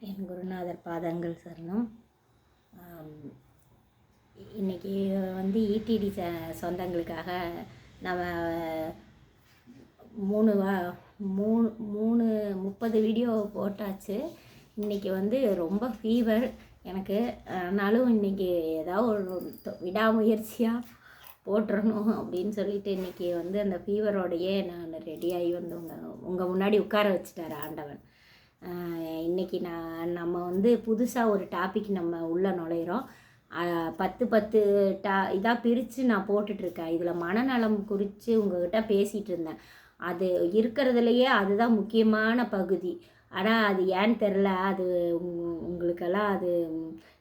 என் குருநாதர் பாதங்கள் சரணம். இன்றைக்கி வந்து ஈடிடி சொந்தங்களுக்காக நம்ம 30 வீடியோ போட்டாச்சு. இன்றைக்கி வந்து ரொம்ப ஃபீவர் எனக்கு. ஆனாலும் இன்றைக்கி ஏதாவது ஒரு விடாமுயற்சியாக போட்டுறணும் அப்படின்னு சொல்லிட்டு இன்றைக்கி வந்து அந்த ஃபீவரோடையே நான் ரெடியாகி வந்து உங்கள் முன்னாடி உட்கார வச்சுட்டார் ஆண்டவன். இன்றைக்கி நம்ம வந்து புதுசாக ஒரு டாபிக் நம்ம உள்ளே நுழையிறோம். 10 இதாக பிரித்து நான் போட்டுட்ருக்கேன். இதில் மனநலம் குறித்து உங்கள்கிட்ட பேசிகிட்டு இருந்தேன். அது இருக்கிறதுலையே அதுதான் முக்கியமான பகுதி. ஆனால் அது ஏன்னு தெரில. அது உங்களுக்கெல்லாம் அது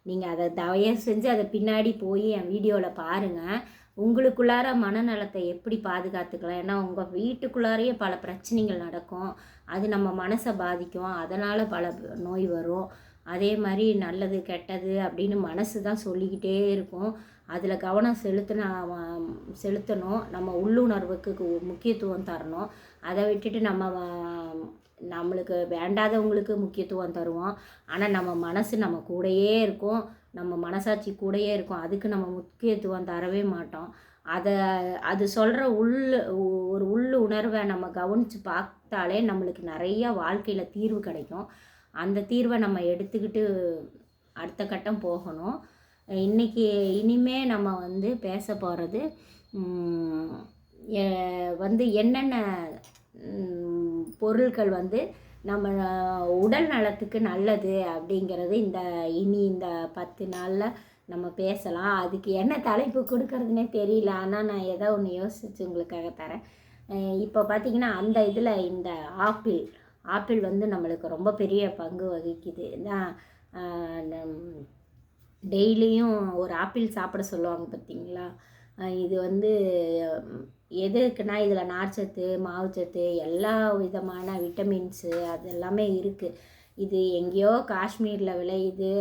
நீங்கள் அதை தயவு செஞ்சு அதை பின்னாடி போய் என் வீடியோவில் பாருங்கள். உங்களுக்குள்ளார மனநலத்தை எப்படி பாதுகாத்துக்கலாம். ஏன்னா உங்கள் வீட்டுக்குள்ளாரையே பல பிரச்சனைகள் நடக்கும். அது நம்ம மனசை பாதிக்கும். அதனால் பல நோய் வரும். அதே மாதிரி நல்லது கெட்டது அப்படின்னு மனசு தான் சொல்லிக்கிட்டே இருக்கும். அதில் கவனம் செலுத்தணும். நம்ம உள்ளுணர்வுக்கு முக்கியத்துவம் தரணும். அதை விட்டுட்டு நம்மளுக்கு வேண்டாதவங்களுக்கு முக்கியத்துவம் தருவோம். ஆனால் நம்ம மனசு நம்ம கூடயே இருக்கும். நம்ம மனசாட்சி கூடயே இருக்கும். அதுக்கு நம்ம முக்கியத்துவம் தரவே மாட்டோம். அது சொல்கிற ஒரு உணர்வை நம்ம கவனித்து பார்த்தாலே நம்மளுக்கு நிறையா வாழ்க்கையில் தீர்வு கிடைக்கும். அந்த தீர்வை நம்ம எடுத்துக்கிட்டு அடுத்த கட்டம் போகணும். இனிமே நம்ம வந்து பேச போகிறது வந்து என்னென்ன பொருட்கள் வந்து நம்ம உடல் நலத்துக்கு நல்லது அப்படிங்கிறது இந்த 10 நாளில் நம்ம பேசலாம். அதுக்கு என்ன தலைப்பு கொடுக்கறதுனே தெரியல. ஆனால் நான் ஏதோ ஒன்று யோசித்து உங்களுக்காக தரேன். இப்போ பார்த்திங்கன்னா அந்த இதில் இந்த ஆப்பிள் வந்து நம்மளுக்கு ரொம்ப பெரிய பங்கு வகிக்குது. டெய்லியும் ஒரு ஆப்பிள் சாப்பிட சொல்லுவாங்க பார்த்திங்களா. இது வந்து எதுக்குன்னா இதில் நார்ச்சத்து, மாவுச்சத்து, எல்லா விதமான விட்டமின்ஸு அது எல்லாமே இருக்குது. இது எங்கேயோ காஷ்மீரில் விளையுது.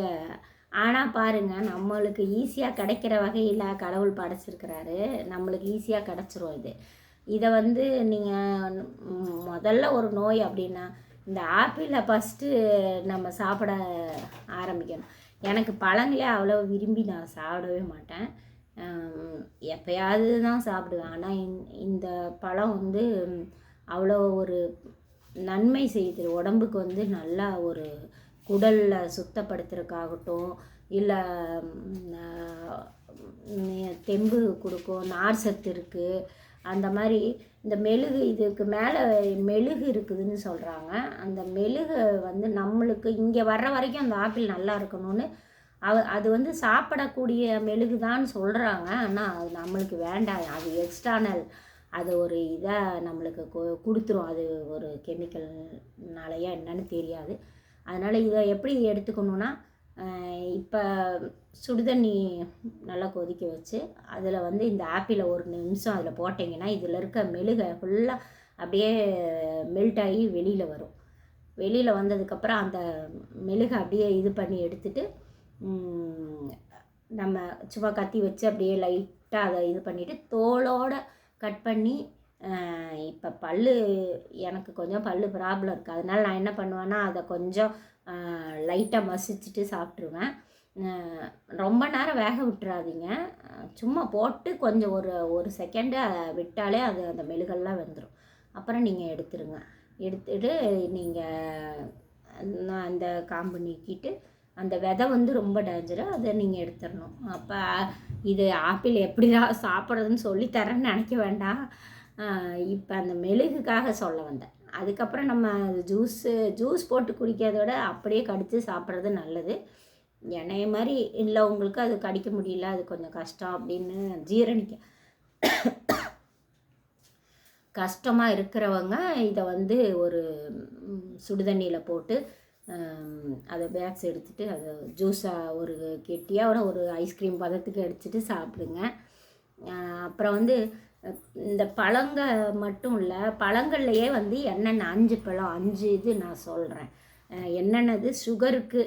ஆனால் பாருங்கள், நம்மளுக்கு ஈஸியாக கிடைக்கிற வகையில் கடவுள் படைச்சிருக்கிறாரு. நம்மளுக்கு ஈஸியாக கிடச்சிரும். இதை வந்து நீங்கள் முதல்ல ஒரு நோய் அப்படின்னா இந்த ஆப்பிளை ஃபஸ்ட்டு நம்ம சாப்பிட ஆரம்பிக்கணும். எனக்கு பழங்களே அவ்வளோ விரும்பி நான் சாப்பிடவே மாட்டேன். எப்போயாவது தான் சாப்பிடுவேன். ஆனால் இந்த பழம் வந்து அவ்வளோ ஒரு நன்மை செய்யுது. உடம்புக்கு வந்து நல்லா ஒரு குடலில் சுத்தப்படுத்துறதுக்காகட்டும், இல்லை தெம்பு கொடுக்கும், நார் சத்து இருக்குது. அந்த மாதிரி இந்த மெழுகு, இதுக்கு மேலே மெழுகு இருக்குதுன்னு சொல்கிறாங்க. அந்த மெழுகு வந்து நம்மளுக்கு இங்கே வர்ற வரைக்கும் அந்த ஆப்பிள் நல்லா இருக்கணும்னு அது வந்து சாப்பிடக்கூடிய மெழுகு தான் சொல்கிறாங்க. ஆனால் அது நம்மளுக்கு வேண்டாம். அது எக்ஸ்டர்னல். அது ஒரு இதாக நம்மளுக்கு கொடுத்துரும். அது ஒரு கெமிக்கல்னாலையா என்னன்னு தெரியாது. அதனால் இதை எப்படி எடுத்துக்கணுன்னா, இப்போ சுடுதண்ணி நல்லா கொதிக்க வச்சு அதில் வந்து இந்த ஆப்பிளை ஒரு நிமிஷம் அதில் போட்டிங்கன்னா இதில் இருக்க மெழுகை ஃபுல்லாக அப்படியே மெல்ட் ஆகி வெளியில் வரும். வெளியில் வந்ததுக்கப்புறம் அந்த மெழுகை அப்படியே இது பண்ணி எடுத்துட்டு நம்ம சும்மா கத்தி வச்சு அப்படியே லைட்டாக அதை இது பண்ணிவிட்டு தோலோடு கட் பண்ணி, இப்போ எனக்கு கொஞ்சம் ப்ராப்ளம் இருக்குது. அதனால் நான் என்ன பண்ணுவேன்னா அதை கொஞ்சம் லைட்டாக மசிச்சுட்டு சாப்பிட்ருவேன். ரொம்ப நேரம் வேக விட்டுறாதீங்க. சும்மா போட்டு கொஞ்சம் ஒரு செகண்டு விட்டாலே அந்த மெழுகெல்லாம் வெந்துடும். அப்புறம் நீங்கள் எடுத்துட்டு நீங்கள் அந்த காம்பு நீக்கிட்டு அந்த விதை வந்து ரொம்ப டேஞ்சரு, அதை நீங்கள் எடுத்துடணும். அப்போ இது ஆப்பிள் எப்படிடா சாப்பிட்றதுன்னு சொல்லித்தரேன்னு நினைக்க வேண்டாம். இப்போ அந்த மெழுகுக்காக சொல்ல வந்தேன். அதுக்கப்புறம் நம்ம ஜூஸ் போட்டு குடிக்கிறத விட அப்படியே கடித்து சாப்பிட்றது நல்லது. என்னைய மாதிரி இல்லை, உங்களுக்கு அது கடிக்க முடியல, அது கொஞ்சம் கஷ்டம் அப்படின்னு ஜீரணிக்க கஷ்டமாக இருக்கிறவங்க இதை வந்து ஒரு சுடுதண்ணியில் போட்டு அதை பேக்ஸ் எடுத்துகிட்டு அதை ஜூஸாக ஒரு கெட்டியாக ஒரு ஐஸ்கிரீம் பதத்துக்கு அடிச்சுட்டு சாப்பிடுங்க. அப்புறம் வந்து இந்த பழங்கள் மட்டும் இல்லை, பழங்கள்லையே வந்து என்னென்ன 5 இது நான் சொல்கிறேன். என்னென்னது சுகருக்கு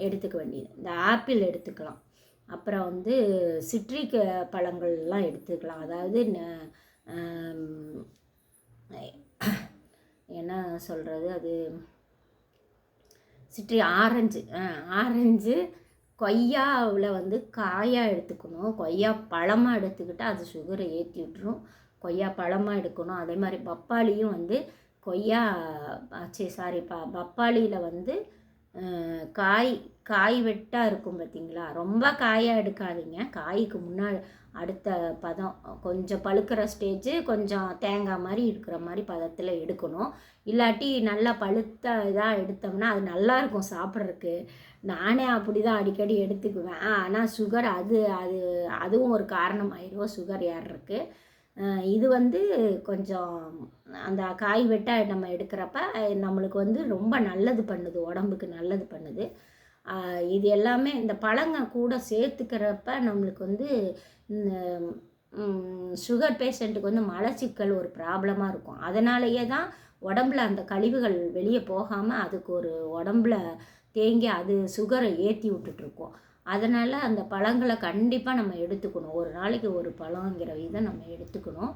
எடுத்துக்க வேண்டியது. இந்த ஆப்பிள் எடுத்துக்கலாம். அப்புறம் வந்து சிட்ரிக் பழங்கள்லாம் எடுத்துக்கலாம். அதாவது என்ன சொல்கிறது, அது ஆரஞ்சு கொய்யாவில் வந்து காயாக எடுத்துக்கணும். கொய்யா பழமாக எடுத்துக்கிட்டால் அது சுகரை ஏற்றி விட்டுரும். கொய்யா பழமாக எடுக்கணும். அதே மாதிரி பப்பாளியும் வந்து கொய்யா பப்பாளியில் வந்து காய் வெட்டாக இருக்கும் பார்த்தீங்களா, ரொம்ப காயாக எடுக்காதீங்க. காய்க்கு முன்னாடி அடுத்த பதம் கொஞ்சம் பழுக்கிற ஸ்டேஜு, கொஞ்சம் தேங்காய் மாதிரி இருக்கிற மாதிரி பதத்தில் எடுக்கணும். இல்லாட்டி நல்லா பழுத்த இதாக எடுத்தோம்னா அது நல்லாயிருக்கும் சாப்பிட்றதுக்கு. நானே அப்படி தான் அடிக்கடி எடுத்துக்குவேன். ஆனால் சுகர் அதுவும் ஒரு காரணம் ஆயிடும் சுகர் ஏறுறதுக்கு. இது வந்து கொஞ்சம் அந்த காய் வெட்டா நம்ம எடுக்கிறப்ப நம்மளுக்கு வந்து ரொம்ப நல்லது பண்ணுது, உடம்புக்கு நல்லது பண்ணுது. இது எல்லாமே இந்த பழங்க கூட சேர்த்துக்கிறப்ப நம்மளுக்கு வந்து சுகர் பேஷண்ட்டுக்கு வந்து மலச்சிக்கல் ஒரு ப்ராப்ளமாக இருக்கும். அதனாலேயே தான் உடம்புல அந்த கழிவுகள் வெளியே போகாமல் அதுக்கு ஒரு உடம்புல தேங்கி அது சுகரை ஏற்றி விட்டுட்ருக்கோம். அதனால் அந்த பழங்களை கண்டிப்பாக நம்ம எடுத்துக்கணும். ஒரு நாளைக்கு ஒரு பழங்கிற விதம் நம்ம எடுத்துக்கணும்.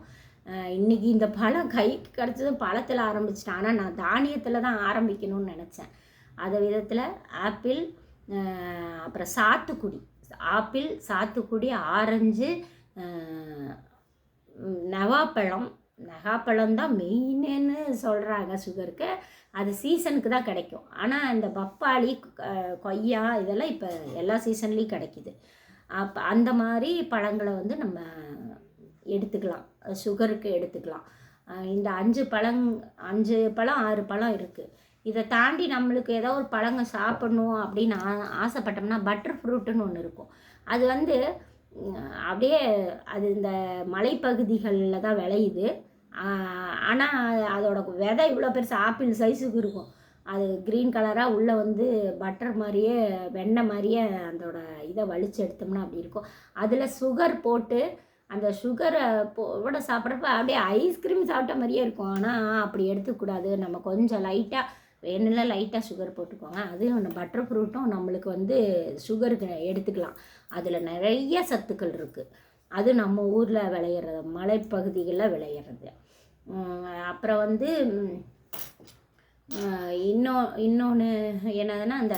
இன்றைக்கி இந்த பழம் கைக்கு கிடச்சதும் பழத்தில் ஆரம்பிச்சிட்டேன். ஆனால் நான் தானியத்தில் தான் ஆரம்பிக்கணும்னு நினச்சேன். அதை விதத்தில் ஆப்பிள், அப்புறம் சாத்துக்குடி, ஆரஞ்சு, நவாப்பழம் தான் மெயின்னு சொல்கிறாங்க சுகருக்கு. அது சீசனுக்கு தான் கிடைக்கும். ஆனால் இந்த பப்பாளி, கொய்யா இதெல்லாம் இப்போ எல்லா சீசன்லேயும் கிடைக்கிது. அப்போ அந்த மாதிரி பழங்களை வந்து நம்ம எடுத்துக்கலாம், சுகருக்கு எடுத்துக்கலாம். இந்த 5 பழம் 6 பழம் இருக்குது. இதை தாண்டி நம்மளுக்கு ஏதோ ஒரு பழங்க சாப்பிட்ணும் அப்படின்னு ஆசைப்பட்டோம்னா பட்டர் ஃப்ரூட்டுன்னு ஒன்று இருக்கும். அது வந்து அப்படியே அது இந்த மலைப்பகுதிகளில் தான் விளையுது. ஆனால் அதோட விதை இவ்வளோ பெருசு ஆப்பிள் சைஸுக்கு இருக்கும். அது க்ரீன் கலராக உள்ளே வந்து பட்டர் மாதிரியே வெண்ணெய் மாதிரியே அதோட இதை வலிச்சு எடுத்தோம்னா அப்படி இருக்கும். அதில் சுகர் போட்டு அந்த சுகரை போட சாப்பிட்றப்ப அப்படியே ஐஸ்கிரீம் சாப்பிட்ட மாதிரியே இருக்கும். ஆனால் அப்படி எடுத்துக்கூடாது. நம்ம கொஞ்சம் லைட்டாக சுகர் போட்டுக்கோங்க. அதுவும் பட்டர் ஃப்ரூட்டும் நம்மளுக்கு வந்து சுகருக்கு எடுத்துக்கலாம். அதில் நிறைய சத்துக்கள் இருக்குது. அது நம்ம ஊரில் விளையிறது, மலைப்பகுதிகளில் விளையிறது. அப்புறம் வந்து இன்னொன்று என்னதுன்னா அந்த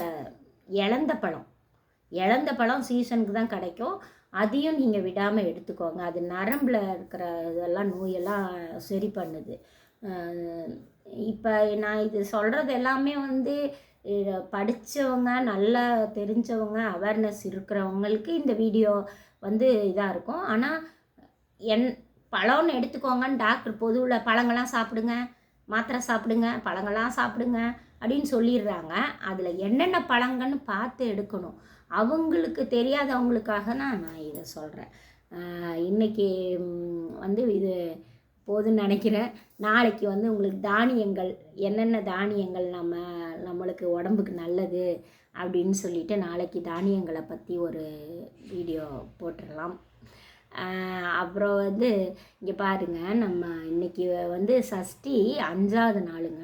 இழந்த பழம் சீசனுக்கு தான் கிடைக்கும். அதையும் நீங்கள் விடாமல் எடுத்துக்கோங்க. அது நரம்பில் இருக்கிற இதெல்லாம் நோயெல்லாம் சரி பண்ணுது. இப்போ நான் இது சொல்கிறது எல்லாமே வந்து படித்தவங்க, நல்லா தெரிஞ்சவங்க, அவேர்னஸ் இருக்கிறவங்களுக்கு இந்த வீடியோ வந்து இதாக இருக்கும். ஆனால் பழம்னு எடுத்துக்கோங்கன்னு டாக்டர் பொதுவில் பழங்கள்லாம் சாப்பிடுங்க, மாத்திரை சாப்பிடுங்க, பழங்கள்லாம் சாப்பிடுங்க அப்படின்னு சொல்லிடுறாங்க. அதில் என்னென்ன பழங்கள்னு பார்த்து எடுக்கணும். அவங்களுக்கு தெரியாதவங்களுக்காக நான் இதை சொல்கிறேன். இன்றைக்கி வந்து இது போதுன்னு நினைக்கிறேன். நாளைக்கு வந்து உங்களுக்கு தானியங்கள், என்னென்ன தானியங்கள் நம்மளுக்கு உடம்புக்கு நல்லது அப்படின்னு சொல்லிட்டு நாளைக்கு தானியங்களை பற்றி ஒரு வீடியோ போட்டுடலாம். அப்புறம் வந்து இங்கே பாருங்கள், நம்ம இன்றைக்கி வந்து சஷ்டி 5வது நாளுங்க.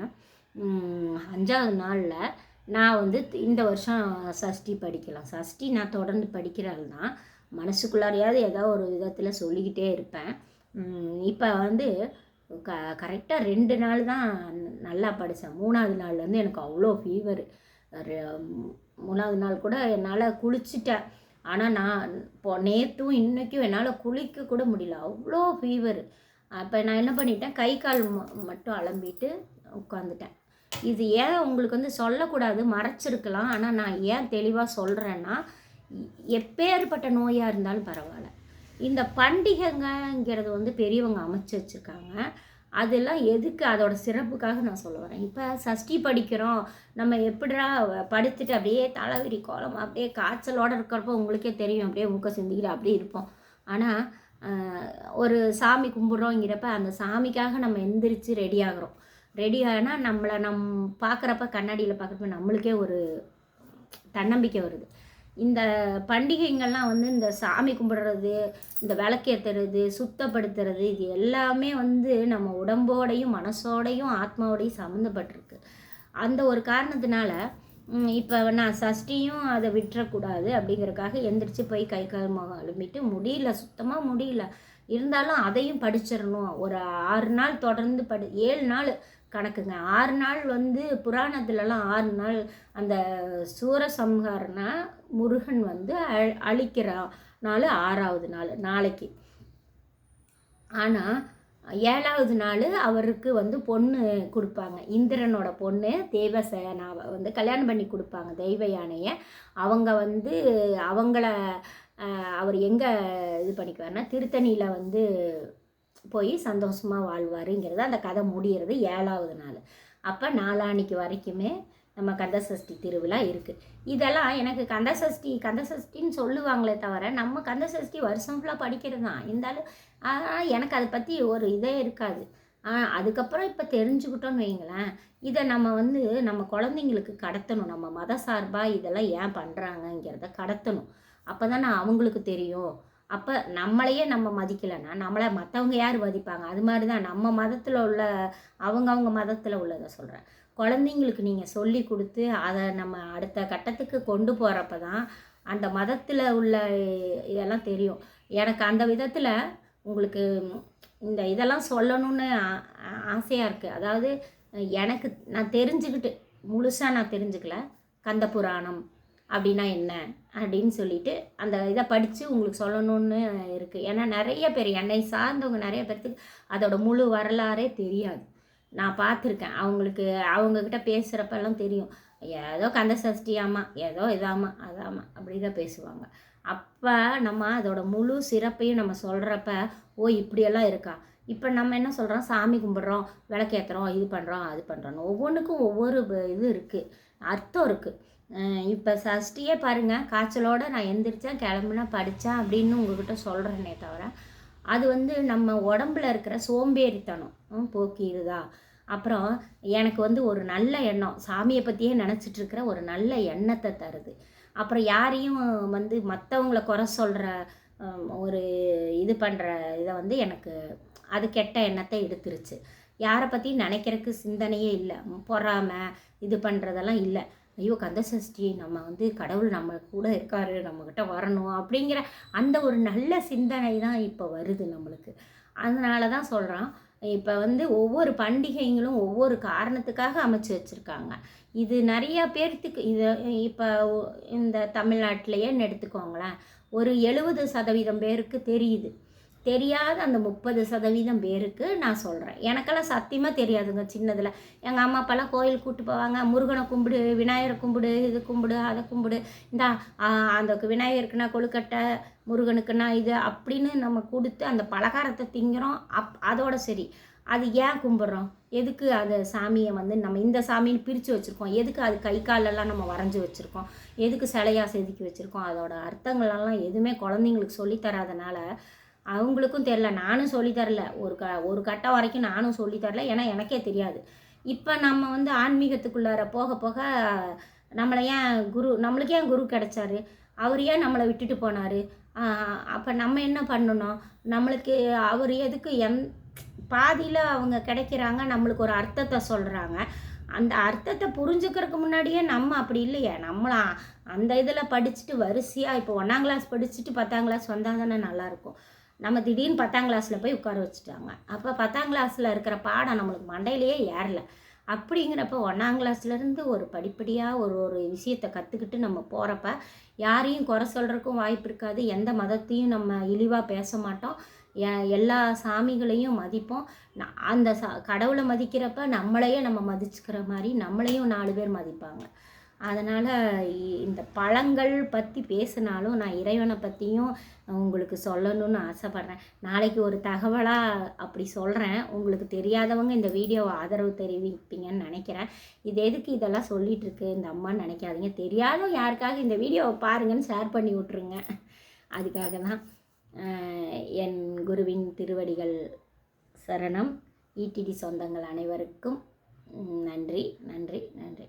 5வது நாளில் நான் வந்து இந்த வருஷம் சஷ்டி படிக்கலாம். சஷ்டி நான் தொடர்ந்து படிக்கிறாள் தான், மனசுக்குள்ளாரையாவது ஏதோ ஒரு விதத்தில் சொல்லிக்கிட்டே இருப்பேன். இப்போ வந்து கரெக்டாக 2 நாள் தான் நல்லா படித்தேன். 3வது நாள் வந்து எனக்கு அவ்வளோ ஃபீவர். 3வது நாள் கூட என்னால் குளிச்சுட்டேன். ஆனால் நான் நேற்றும் இன்றைக்கும் என்னால் குளிக்க கூட முடியல, அவ்வளோ ஃபீவர். அப்போ நான் என்ன பண்ணிட்டேன், கை கால் மட்டும் அலம்பிட்டு உட்காந்துட்டேன். இது ஏன் உங்களுக்கு வந்து சொல்லக்கூடாது, மறைச்சிருக்கலாம். ஆனால் நான் ஏன் தெளிவாக சொல்கிறேன்னா, எப்பேற்பட்ட நோயாக இருந்தாலும் பரவாயில்ல, இந்த பண்டிகைங்கிறது வந்து பெரியவங்க அமைச்சு வச்சுருக்காங்க. அதெல்லாம் எதுக்கு, அதோட சிறப்புக்காக நான் சொல்ல வரேன். இப்போ சஷ்டி படிக்கிறோம், நம்ம எப்படிடா படுத்துட்டு அப்படியே தலைவிரி கோலம் அப்படியே காய்ச்சலோடு இருக்கிறப்போ உங்களுக்கே தெரியும், அப்படியே மூக்க சிந்திக்கிட்டு அப்படியே இருப்போம். ஆனால் ஒரு சாமி கும்பிட்றோங்கிறப்ப அந்த சாமிக்காக நம்ம எந்திரிச்சு ரெடி ஆனால் நம்மளை பார்க்குறப்ப கண்ணாடியில் பார்க்குறப்ப நம்மளுக்கே ஒரு தன்னம்பிக்கை வருது. இந்த பண்டிகைங்கள்லாம் வந்து இந்த சாமி கும்பிடுறது, இந்த விளக்கேற்றுறது, சுத்தப்படுத்துறது, இது எல்லாமே வந்து நம்ம உடம்போடையும் மனசோடையும் ஆத்மாவோடையும் சம்மந்தப்பட்டிருக்கு. அந்த ஒரு காரணத்தினால இப்போ நான் சஷ்டியும் அதை விட்டுறக்கூடாது அப்படிங்கிறதுக்காக எந்திரிச்சு போய் கை கால் முகம் அலும்பிட்டு சுத்தமாக முடியல, இருந்தாலும் அதையும் படிச்சிடணும். ஒரு 6 நாள் தொடர்ந்து 7 நாள் கணக்குங்க. 6 நாள் வந்து புராணத்துலலாம் 6 நாள் அந்த சூரசம்ஹாரம்னா முருகன் வந்து அழிக்கிற நாள் 6வது நாள் நாளைக்கு. ஆனால் 7வது நாள் அவருக்கு வந்து பொண்ணு கொடுப்பாங்க. இந்திரனோட பொண்ணு தேவசேனாவை வந்து கல்யாணம் பண்ணி கொடுப்பாங்க, தெய்வ யானையை. அவங்க வந்து அவங்கள அவர் எங்கே இது பண்ணிக்குவார்னா திருத்தணியில் வந்து போய் சந்தோஷமாக வாழ்வாருங்கிறது அந்த கதை முடிகிறது 7வது நாள். அப்போ நாளான்னைக்கு வரைக்குமே நம்ம கந்தசஷ்டி திருவிழா இருக்குது. இதெல்லாம் எனக்கு கந்தசஷ்டின்னு சொல்லுவாங்களே தவிர நம்ம கந்தசஷ்டி வருஷம் ஃபுல்லாக படிக்கிறது தான் இருந்தாலும் எனக்கு அதை பற்றி ஒரு இதே இருக்காது. அதுக்கப்புறம் இப்போ தெரிஞ்சுக்கிட்டோன்னு வைங்களேன், இதை நம்ம வந்து நம்ம குழந்தைங்களுக்கு கடத்தணும். நம்ம மத சார்பாக இதெல்லாம் ஏன் பண்ணுறாங்கங்கிறத கடத்தணும். அப்போ தானே அவங்களுக்கு தெரியும். அப்போ நம்மளையே நம்ம மதிக்கலைன்னா நம்மளை மற்றவங்க யார் மதிப்பாங்க? அது மாதிரி தான் நம்ம மதத்தில் உள்ள அவங்க மதத்தில் உள்ளதை சொல்கிறேன். குழந்தைங்களுக்கு நீங்கள் சொல்லி கொடுத்து அதை நம்ம அடுத்த கட்டத்துக்கு கொண்டு போகிறப்ப தான் அந்த மதத்தில் உள்ள இதெல்லாம் தெரியும். எனக்கு அந்த விதத்தில் உங்களுக்கு இந்த இதெல்லாம் சொல்லணும்னு ஆசையாக இருக்குது. அதாவது எனக்கு நான் தெரிஞ்சுக்கிட்டு முழுசாக நான் தெரிஞ்சுக்கல, கந்த புராணம் அப்படின்னா என்ன அப்படின்னு சொல்லிட்டு அந்த இதை படித்து உங்களுக்கு சொல்லணும்னு இருக்குது. ஏன்னா நிறைய பேர் என்னை சார்ந்தவங்க நிறைய பேர்த்துக்கு அதோட முழு வரலாறே தெரியாது. நான் பார்த்துருக்கேன். அவங்கக்கிட்ட பேசுகிறப்பெல்லாம் தெரியும், ஏதோ கந்த சஷ்டியாமா, ஏதோ இதாமா அதாமா அப்படி தான் பேசுவாங்க. அப்போ நம்ம அதோட முழு சிறப்பையும் நம்ம சொல்கிறப்ப ஓ இப்படியெல்லாம் இருக்கா. இப்போ நம்ம என்ன சொல்கிறோம், சாமி கும்பிட்றோம், விளக்கேற்றுறோம், இது பண்ணுறோம் அது பண்ணுறோன்னு ஒவ்வொன்றுக்கும் ஒவ்வொரு இது இருக்குது, அர்த்தம் இருக்குது. இப்போ சஷ்டியே பாருங்கள், காய்ச்சலோடு நான் எந்திரிச்சேன் கிளம்புனேன் படித்தேன் அப்படின்னு உங்கள்கிட்ட சொல்கிறேனே தவிர அது வந்து நம்ம உடம்புல இருக்கிற சோம்பேறித்தனம் போக்கிடுதா. அப்புறம் எனக்கு வந்து ஒரு நல்ல எண்ணம், சாமியை பற்றியே நினச்சிட்ருக்கிற ஒரு நல்ல எண்ணத்தை தருது. அப்புறம் யாரையும் வந்து மற்றவங்கள குறை சொல்கிற ஒரு இது பண்ணுற இதை வந்து எனக்கு அது கெட்ட எண்ணத்தை எடுத்துருச்சு. யாரை பற்றியும் நினைக்கிறதுக்கு சிந்தனையே இல்லை, பொறாமை இது பண்ணுறதெல்லாம் இல்லை. ஐயோ கந்தசஷ்டி நம்ம வந்து கடவுள் நம்ம கூட இருக்காரு, நம்மக்கிட்ட வரணும் அப்படிங்கிற அந்த ஒரு நல்ல சிந்தனை தான் இப்போ வருது நம்மளுக்கு. அதனால தான் சொல்கிறான், இப்போ வந்து ஒவ்வொரு பண்டிகைகளும் ஒவ்வொரு காரணத்துக்காக அமைச்சு வச்சுருக்காங்க. இது நிறையா பேர்த்துக்கு இது இப்போ இந்த தமிழ்நாட்டிலையே எடுத்துக்கோங்களேன், ஒரு 70% பேருக்கு தெரியுது. தெரியாத அந்த 30% பேருக்கு நான் சொல்கிறேன். எனக்கெல்லாம் சத்தியமாக தெரியாதுங்க. சின்னதில் எங்கள் அம்மா அப்பாலாம் கோயில் கூப்பிட்டு போவாங்க, முருகனை கும்பிடு, விநாயகரை கும்பிடு, இது கும்பிடு அதை கும்பிடு, இந்த அந்த விநாயகருக்குன்னா கொழுக்கட்டை, முருகனுக்குன்னா இது அப்படின்னு நம்ம கொடுத்து அந்த பலகாரத்தை திங்கிறோம். அதோட சரி, அது ஏன் கும்பிட்றோம்? எதுக்கு அது சாமியை வந்து நம்ம இந்த சாமின்னு பிரித்து வச்சுருக்கோம்? எதுக்கு அது கை காலெல்லாம் நம்ம வரைஞ்சி வச்சுருக்கோம்? எதுக்கு சிலையாக செதுக்கி வச்சுருக்கோம்? அதோட அர்த்தங்களெல்லாம் எதுவுமே குழந்தைங்களுக்கு சொல்லித்தராதனால அவங்களுக்கும் தெரில, நானும் சொல்லித்தரல. ஒரு கட்டம் வரைக்கும் நானும் சொல்லித்தரல, ஏன்னா எனக்கே தெரியாது. இப்போ நம்ம வந்து ஆன்மீகத்துக்குள்ளார போக போக நம்மளுக்கு ஏன் குரு கிடைச்சாரு? அவர் ஏன் நம்மளை விட்டுட்டு போனார்? அப்போ நம்ம என்ன பண்ணணும்? நம்மளுக்கு அவர் எதுக்கு பாதியில் அவங்க கிடைக்கிறாங்க, நம்மளுக்கு ஒரு அர்த்தத்தை சொல்கிறாங்க. அந்த அர்த்தத்தை புரிஞ்சுக்கிறதுக்கு முன்னாடியே நம்ம அப்படி இல்லையே, நம்மளாம் அந்த இதில் படிச்சுட்டு வரிசையாக இப்போ 1ஆம் கிளாஸ் படிச்சுட்டு 10ஆம் கிளாஸ் வந்தால் தானே நல்லாயிருக்கும். நம்ம திடீர்னு 10ஆம் கிளாஸில் போய் உட்கார வச்சுட்டாங்க. அப்போ 10ஆம் கிளாஸில் இருக்கிற பாடம் நம்மளுக்கு மண்டையிலேயே ஏறலை. அப்படிங்கிறப்ப 1ஆம் கிளாஸ்லேருந்து ஒரு படிப்படியாக ஒரு விஷயத்தை கற்றுக்கிட்டு நம்ம போகிறப்ப யாரையும் குறை சொல்கிறதுக்கும் வாய்ப்பு இருக்காது. எந்த மதத்தையும் நம்ம இழிவாக பேச மாட்டோம். எல்லா சாமிகளையும் மதிப்போம். அந்த கடவுளை மதிக்கிறப்ப நம்மளையே நம்ம மதிச்சுக்கிற மாதிரி நம்மளையும் 4 பேர் மதிப்பாங்க. அதனால் இந்த பழங்கள் பற்றி பேசினாலும் நான் இறைவனை பற்றியும் உங்களுக்கு சொல்லணும்னு ஆசைப்பட்றேன். நாளைக்கு ஒரு தகவலாக அப்படி சொல்கிறேன். உங்களுக்கு தெரியாதவங்க இந்த வீடியோவை ஆதரவு தெரிவிப்பீங்கன்னு நினைக்கிறேன். இது எதுக்கு இதெல்லாம் சொல்லிகிட்ருக்கு இந்த அம்மான்னு நினைக்காதீங்க. தெரியாதவங்க யாருக்காக இந்த வீடியோவை பாருங்கன்னு ஷேர் பண்ணி விட்ருங்க. அதுக்காக தான். என் குருவின் திருவடிகள் சரணம். ஈடிடி சொந்தங்கள் அனைவருக்கும் நன்றி நன்றி நன்றி.